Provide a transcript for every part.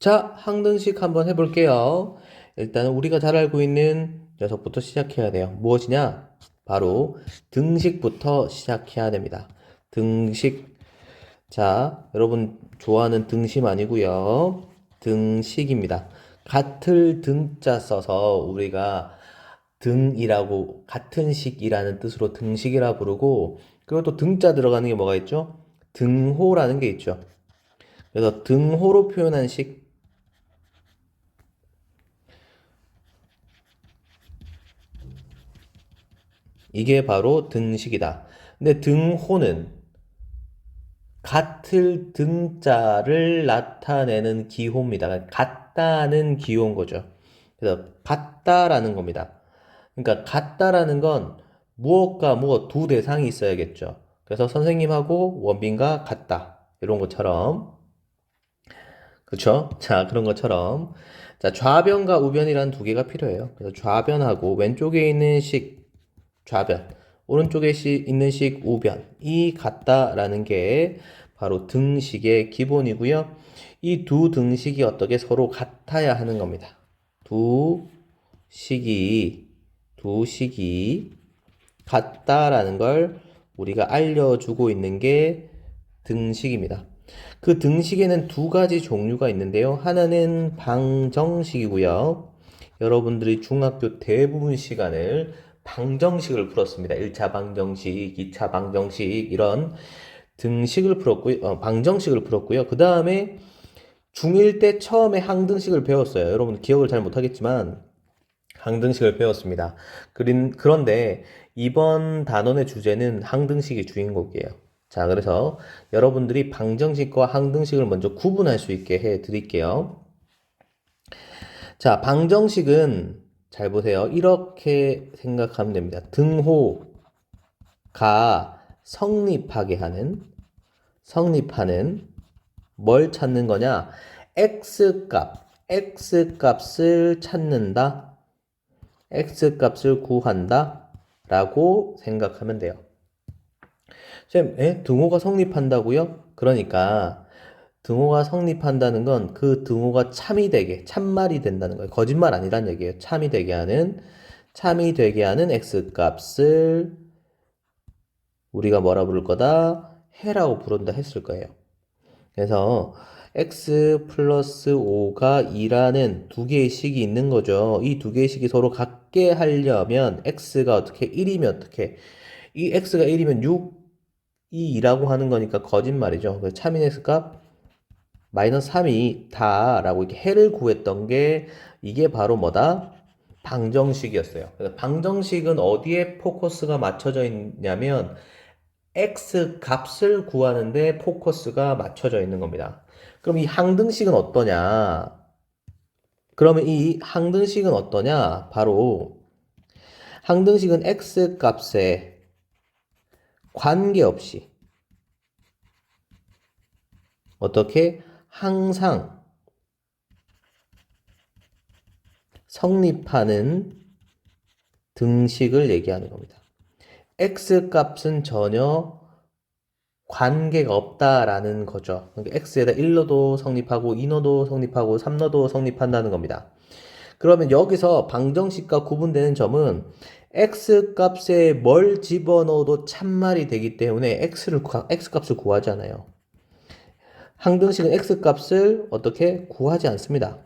자, 항등식 한번 해볼게요. 일단은 우리가 잘 알고 있는 녀석부터 시작해야 돼요. 무엇이냐? 바로 등식부터 시작해야 됩니다. 등식. 자, 여러분 좋아하는 등심 아니고요. 등식입니다. 같을 등자 써서 우리가 등이라고 같은 식이라는 뜻으로 등식이라 부르고, 그리고 또 등자 들어가는 게 뭐가 있죠? 등호라는 게 있죠. 그래서 등호로 표현한 식, 이게 바로 등식이다. 근데 등호는 같을 등자를 나타내는 기호입니다. 같다는 기호인 거죠. 그래서 같다라는 겁니다. 그러니까 같다라는 건 무엇과 무엇 두 대상이 있어야겠죠. 그래서 선생님하고 원빈과 같다. 이런 것처럼. 그쵸? 자, 그런 것처럼. 자, 좌변과 우변이란 두 개가 필요해요. 그래서 좌변하고 왼쪽에 있는 식, 좌변, 오른쪽에 있는 식 우변이 같다라는 게 바로 등식의 기본이고요. 이 두 등식이 어떻게 서로 같아야 하는 겁니다. 두 식이 두 식이 같다라는 걸 우리가 알려주고 있는 게 등식입니다. 그 등식에는 두 가지 종류가 있는데요. 하나는 방정식이고요. 여러분들이 중학교 대부분 시간을 방정식을 풀었습니다. 1차 방정식, 2차 방정식 이런 등식을 풀었고요. 방정식을 풀었고요. 그 다음에 중1 때 처음에 항등식을 배웠어요. 여러분 기억을 잘 못하겠지만 항등식을 배웠습니다. 그런데 이번 단원의 주제는 항등식이 주인공이에요. 자, 그래서 여러분들이 방정식과 항등식을 먼저 구분할 수 있게 해 드릴게요. 자, 방정식은 잘 보세요. 이렇게 생각하면 됩니다. 등호가 성립하는 뭘 찾는 거냐? X값을 찾는다. X값을 구한다. 라고 생각하면 돼요. 쌤, 등호가 성립한다고요? 그러니까 등호가 성립한다는 건 그 등호가 참이 되게, 참말이 된다는 거예요. 거짓말 아니란 얘기예요. 참이 되게 하는 X값을 우리가 뭐라 부를 거다? 해라고 부른다 했을 거예요. 그래서 x 플러스 5가 2라는 두 개의 식이 있는 거죠. 이 두 개의 식이 서로 같게 하려면 x가 어떻게 1이면 어떻게 이 x가 1이면 6이 2라고 하는 거니까 거짓말이죠. 그래서 참인 x값 마이너스 3이 다라고 이렇게 해를 구했던 게 이게 바로 뭐다? 방정식이었어요. 그래서 방정식은 어디에 포커스가 맞춰져 있냐면 x 값을 구하는데 포커스가 맞춰져 있는 겁니다. 그럼 이 항등식은 어떠냐? 그러면 이 항등식은 어떠냐? 바로 항등식은 x 값에 관계없이 어떻게 항상 성립하는 등식을 얘기하는 겁니다. x 값은 전혀 관계가 없다라는 거죠. 그러니까 x에다 1넣어도 성립하고 2넣어도 성립하고 3넣어도 성립한다는 겁니다. 그러면 여기서 방정식과 구분되는 점은 x 값에 뭘 집어넣어도 참말이 되기 때문에 x 값을 구하지 않아요. 항등식은 x 값을 어떻게 구하지 않습니다.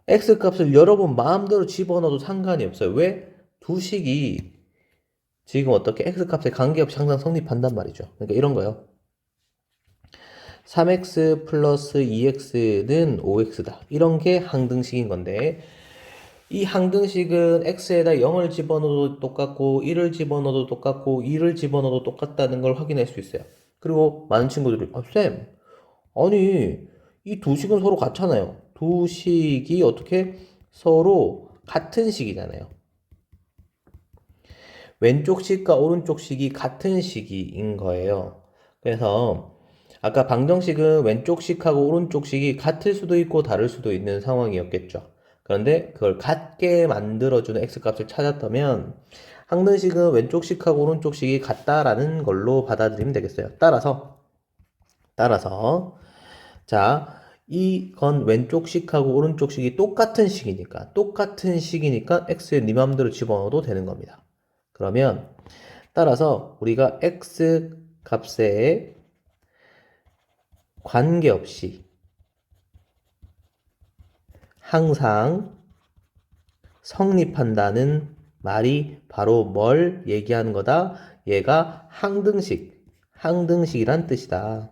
x 값을 여러 번 마음대로 집어넣어도 상관이 없어요. 왜? 두 식이 지금 어떻게 x 값에 관계없이 항상 성립한단 말이죠. 그러니까 이런 거요. 3x 플러스 2x는 5x다. 이런 게 항등식인 건데 이 항등식은 x에다 0을 집어넣어도 똑같고 1을 집어넣어도 똑같고 2를 집어넣어도 똑같다는 걸 확인할 수 있어요. 그리고 많은 친구들이 쌤, 아니 이 두 식은 서로 같잖아요. 두 식이 어떻게 서로 같은 식이잖아요. 왼쪽 식과 오른쪽 식이 같은 식인 거예요. 그래서 아까 방정식은 왼쪽 식하고 오른쪽 식이 같을 수도 있고 다를 수도 있는 상황이었겠죠. 그런데 그걸 같게 만들어주는 x값을 찾았다면 항등식은 왼쪽 식하고 오른쪽 식이 같다라는 걸로 받아들이면 되겠어요. 따라서 자, 이건 왼쪽 식하고 오른쪽 식이 똑같은 식이니까 x에 네 맘대로 집어넣어도 되는 겁니다. 그러면 따라서 우리가 x 값에 관계없이 항상 성립한다는 말이 바로 뭘 얘기하는 거다? 얘가 항등식이란 뜻이다.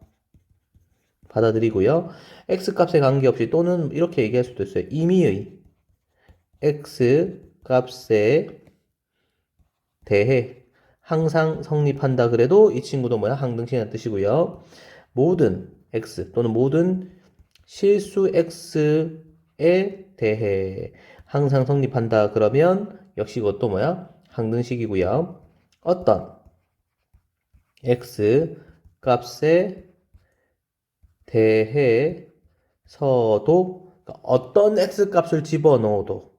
받아들이고요. x값에 관계없이 또는 이렇게 얘기할 수도 있어요. 임의의 x값에 대해 항상 성립한다 그래도 이 친구도 뭐야? 항등식이라는 뜻이고요. 모든 x 또는 모든 실수 x에 대해 항상 성립한다 그러면 역시 이것도 뭐야? 항등식이고요. 어떤 x 값에 대해서도 그러니까 어떤 x 값을 집어넣어도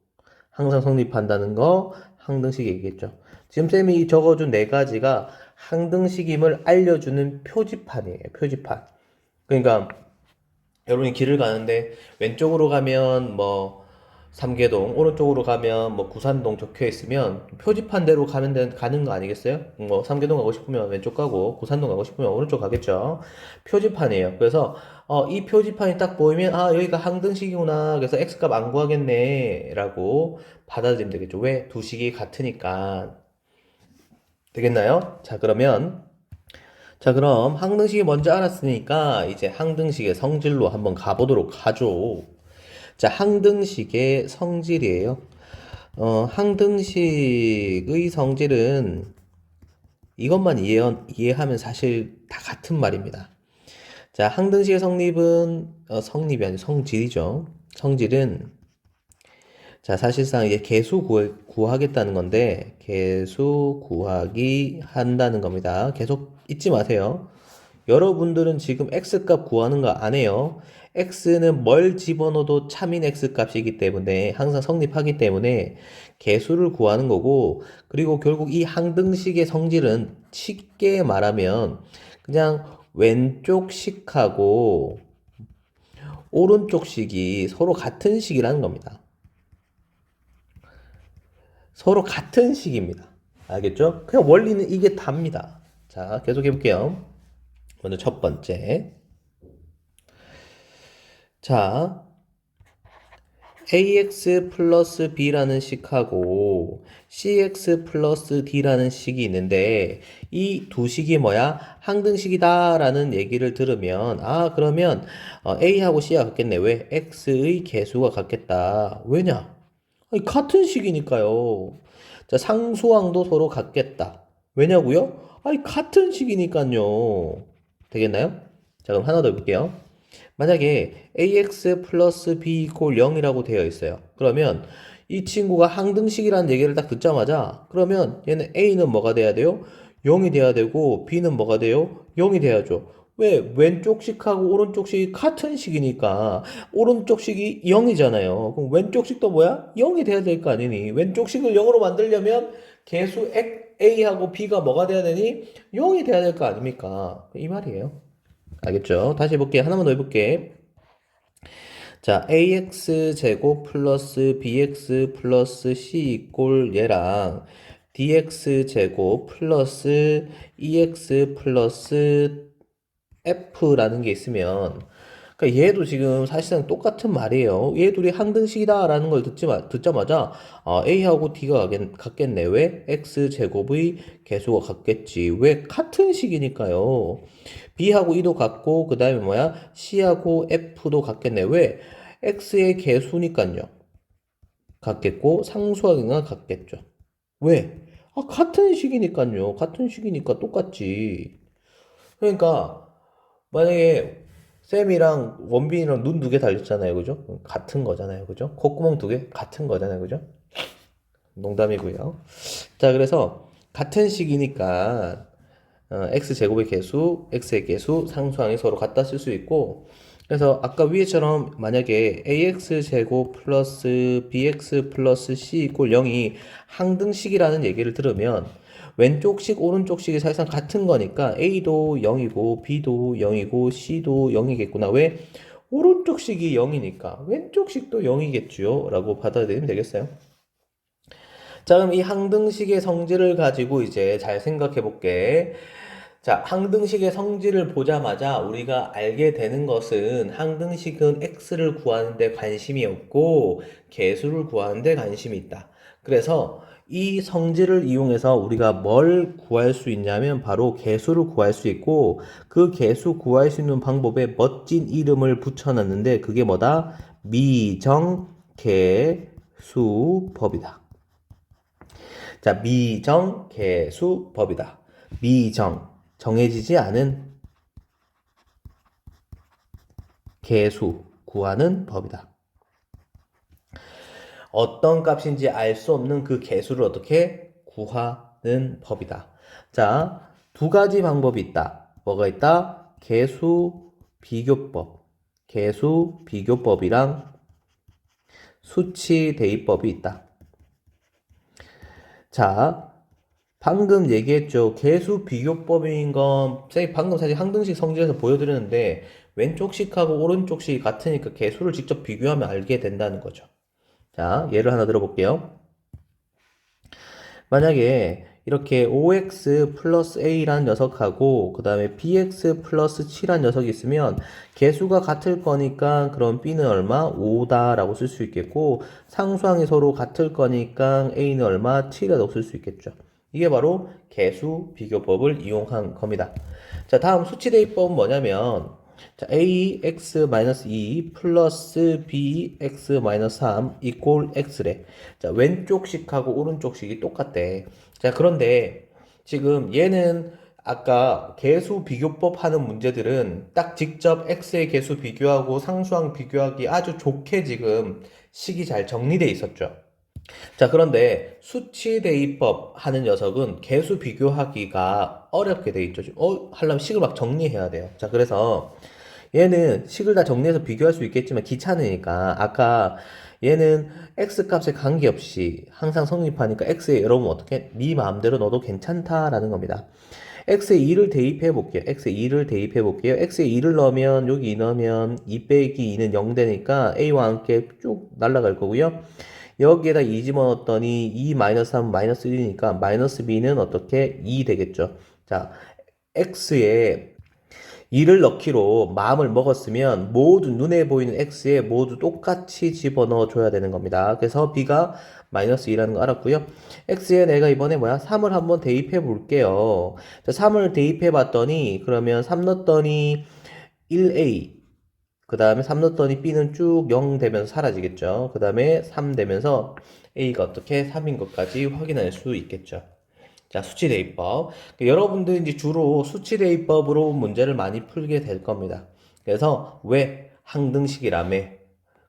항상 성립한다는 거 항등식 얘기겠죠. 지금 쌤이 적어준 네 가지가 항등식임을 알려주는 표지판이에요. 표지판. 그러니까 여러분이 길을 가는데 왼쪽으로 가면 뭐 삼계동, 오른쪽으로 가면 뭐 구산동 적혀 있으면 표지판대로 가는 거 아니겠어요? 뭐 삼계동 가고 싶으면 왼쪽 가고 구산동 가고 싶으면 오른쪽 가겠죠. 표지판이에요. 그래서 이 표지판이 딱 보이면 아 여기가 항등식이구나. 그래서 x값 안 구하겠네라고 받아들이면 되겠죠. 왜? 두 식이 같으니까. 되겠나요? 자, 그럼 항등식이 먼저 알았으니까 이제 항등식의 성질로 한번 가보도록 하죠. 자, 항등식의 성질이에요. 항등식의 성질은 이것만 이해하면 사실 다 같은 말입니다. 자, 항등식의 성립이 아니라 성질이죠. 성질은 자, 사실상 이제 개수 구하겠다는 건데, 개수 구하기 한다는 겁니다. 계속 잊지 마세요. 여러분들은 지금 x값 구하는 거 안 해요. x는 뭘 집어넣어도 참인 x값이기 때문에, 항상 성립하기 때문에 개수를 구하는 거고, 그리고 결국 이 항등식의 성질은 쉽게 말하면, 그냥 왼쪽 식하고 오른쪽 식이 서로 같은 식이라는 겁니다. 서로 같은 식입니다. 알겠죠? 그냥 원리는 이게 답니다. 자, 계속 해볼게요. 먼저 첫 번째. 자, ax 플러스 b라는 식하고 cx 플러스 d라는 식이 있는데 이 두 식이 뭐야? 항등식이다 라는 얘기를 들으면 그러면 a하고 c가 같겠네. 왜? x의 개수가 같겠다. 왜냐? 아니, 같은 식이니까요. 자, 상수항도 서로 같겠다. 왜냐고요? 아니, 같은 식이니까요. 되겠나요? 자, 그럼 하나 더 해볼게요. 만약에 ax 플러스 b 이퀄 0이라고 되어 있어요. 그러면 이 친구가 항등식이라는 얘기를 딱 듣자마자 그러면 얘는 a는 뭐가 돼야 돼요? 0이 돼야 되고 b는 뭐가 돼요? 0이 돼야죠. 왜? 왼쪽 식하고 오른쪽 식이 같은 식이니까 오른쪽 식이 0이잖아요. 그럼 왼쪽 식도 뭐야? 0이 돼야 될 거 아니니? 왼쪽 식을 0으로 만들려면 개수 a하고 b가 뭐가 돼야 되니? 0이 돼야 될 거 아닙니까? 이 말이에요. 알겠죠? 다시 해볼게. 하나만 더 해볼게. 자, ax 제곱 플러스 bx 플러스 c 이꼴 얘랑 dx 제곱 플러스 ex 플러스 f라는 게 있으면 그러니까 얘도 지금 사실상 똑같은 말이에요. 얘 둘이 항등식이다라는 걸 듣자마자 A하고 D가 같겠네. 왜? X제곱의 개수가 같겠지. 왜? 같은 식이니까요. B하고 E도 같고 그 다음에 뭐야? C하고 F도 같겠네. 왜? X의 개수니까요. 같겠고 상수항이나 같겠죠. 왜? 같은 식이니까요. 같은 식이니까 똑같지. 그러니까 만약에 쌤이랑 원빈이랑 눈 두 개 달렸잖아요. 그죠? 같은 거잖아요. 그죠? 콧구멍 두 개 같은 거잖아요. 그죠? 농담이고요. 자, 그래서 같은 식이니까 x제곱의 개수, x의 개수, 상수항이 서로 같다 쓸 수 있고 그래서 아까 위에처럼 만약에 ax제곱 플러스 bx 플러스 c 이꼴 0이 항등식이라는 얘기를 들으면 왼쪽식, 오른쪽식이 사실상 같은 거니까 A도 0이고 B도 0이고 C도 0이겠구나. 왜? 오른쪽식이 0이니까 왼쪽식도 0이겠죠? 라고 받아들이면 되겠어요. 자, 그럼 이 항등식의 성질을 가지고 이제 잘 생각해 볼게. 자, 항등식의 성질을 보자마자 우리가 알게 되는 것은 항등식은 x를 구하는 데 관심이 없고 개수를 구하는 데 관심이 있다. 그래서 이 성질을 이용해서 우리가 뭘 구할 수 있냐면 바로 개수를 구할 수 있고 그 개수 구할 수 있는 방법에 멋진 이름을 붙여놨는데 그게 뭐다? 미정개수법이다. 자, 미정개수법이다. 정해지지 않은 개수 구하는 법이다. 어떤 값인지 알 수 없는 그 개수를 어떻게 구하는 법이다. 자, 두 가지 방법이 있다. 뭐가 있다? 개수 비교법. 개수 비교법이랑 수치 대입법이 있다. 자, 방금 얘기했죠. 개수 비교법인 건 방금 사실 항등식 성질에서 보여드렸는데 왼쪽식하고 오른쪽식이 같으니까 개수를 직접 비교하면 알게 된다는 거죠. 자, 예를 하나 들어볼게요. 만약에 이렇게 5x 플러스 a라는 녀석하고 그 다음에 bx 플러스 7이라는 녀석이 있으면 개수가 같을 거니까 그럼 b는 얼마? 5다 라고 쓸 수 있겠고 상수항이 서로 같을 거니까 a는 얼마? 7이라고 쓸 수 있겠죠. 이게 바로 개수 비교법을 이용한 겁니다. 자, 다음 수치대입법은 뭐냐면 자, ax-2 플러스 bx-3 이꼴 x래. 자, 왼쪽식하고 오른쪽식이 똑같대. 자, 그런데 지금 얘는 아까 개수 비교법 하는 문제들은 딱 직접 x의 개수 비교하고 상수항 비교하기 아주 좋게 지금 식이 잘 정리돼 있었죠. 자, 그런데 수치 대입법 하는 녀석은 개수 비교하기가 어렵게 돼 있죠. 하려면 식을 막 정리해야 돼요. 자, 그래서 얘는 식을 다 정리해서 비교할 수 있겠지만 귀찮으니까 아까 얘는 x 값에 관계없이 항상 성립하니까 x에 여러분 어떻게 네 마음대로 넣어도 괜찮다라는 겁니다. x에 2를 대입해 볼게요. x에 2를 대입해 볼게요. x에 2를 넣으면 여기 2 넣으면 2 빼기 2는 0 되니까 a와 함께 쭉 날아갈 거고요. 여기에다 2 집어넣었더니 2 마이너스 3 마이너스 1이니까 마이너스 b는 어떻게 2 되겠죠. 자, x에 2를 넣기로 마음을 먹었으면 모두 눈에 보이는 x에 모두 똑같이 집어넣어 줘야 되는 겁니다. 그래서 b가 마이너스 2라는 거 알았고요. x에 내가 이번에 3을 한번 대입해 볼게요. 자, 3을 대입해 봤더니 그러면 3 넣었더니 1a 그 다음에 3 넣었더니 b는 쭉 0 되면서 사라지겠죠. 그 다음에 3 되면서 a가 어떻게 3인 것까지 확인할 수 있겠죠. 자, 수치대입법. 여러분들이 이제 주로 수치대입법으로 문제를 많이 풀게 될 겁니다. 그래서 왜 항등식이라며?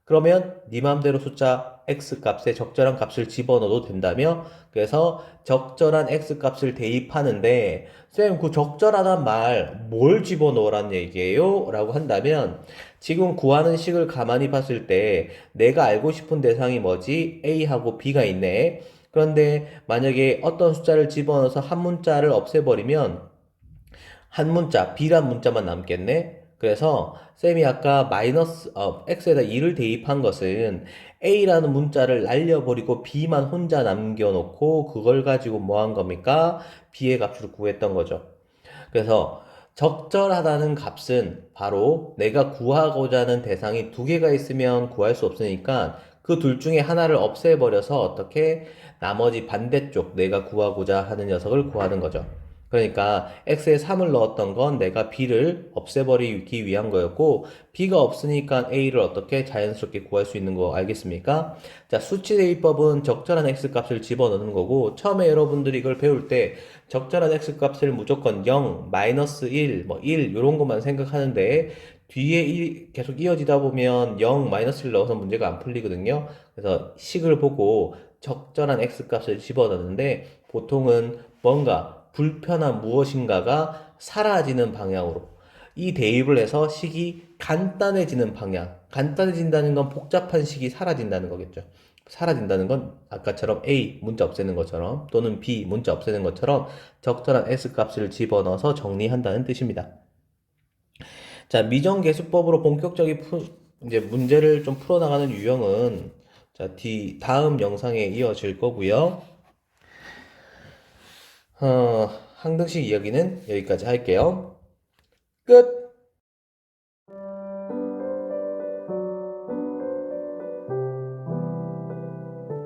그러면 네 맘대로 숫자 x 값에 적절한 값을 집어넣어도 된다며? 그래서 적절한 x 값을 대입하는데 쌤, 그 적절하단 말 뭘 집어넣으란 얘기예요? 라고 한다면 지금 구하는 식을 가만히 봤을 때 내가 알고 싶은 대상이 뭐지? A하고 B가 있네. 그런데 만약에 어떤 숫자를 집어넣어서 한 문자를 없애버리면 한 문자, B란 문자만 남겠네? 그래서 쌤이 아까 x에다 2를 대입한 것은 A라는 문자를 날려버리고 B만 혼자 남겨놓고 그걸 가지고 뭐 한 겁니까? B의 값을 구했던 거죠. 그래서 적절하다는 값은 바로 내가 구하고자 하는 대상이 두 개가 있으면 구할 수 없으니까 그 둘 중에 하나를 없애버려서 어떻게 나머지 반대쪽 내가 구하고자 하는 녀석을 구하는 거죠. 그러니까 x에 3을 넣었던 건 내가 b를 없애버리기 위한 거였고 b가 없으니까 a를 어떻게 자연스럽게 구할 수 있는 거 알겠습니까? 자, 수치대입법은 적절한 x 값을 집어넣는 거고 처음에 여러분들이 이걸 배울 때 적절한 x 값을 무조건 0, 마이너스 1, 1 이런 것만 생각하는데 뒤에 계속 이어지다 보면 0, 마이너스 1 넣어서 문제가 안 풀리거든요. 그래서 식을 보고 적절한 x 값을 집어넣는데 보통은 뭔가 불편한 무엇인가가 사라지는 방향으로 이 대입을 해서 식이 간단해지는 방향. 간단해진다는 건 복잡한 식이 사라진다는 거겠죠. 사라진다는 건 아까처럼 A 문자 없애는 것처럼 또는 B 문자 없애는 것처럼 적절한 S 값을 집어넣어서 정리한다는 뜻입니다. 자, 미정계수법으로 본격적인 이제 문제를 좀 풀어나가는 유형은 자, 다음 영상에 이어질 거고요. 항등식 이야기는 여기까지 할게요. 끝!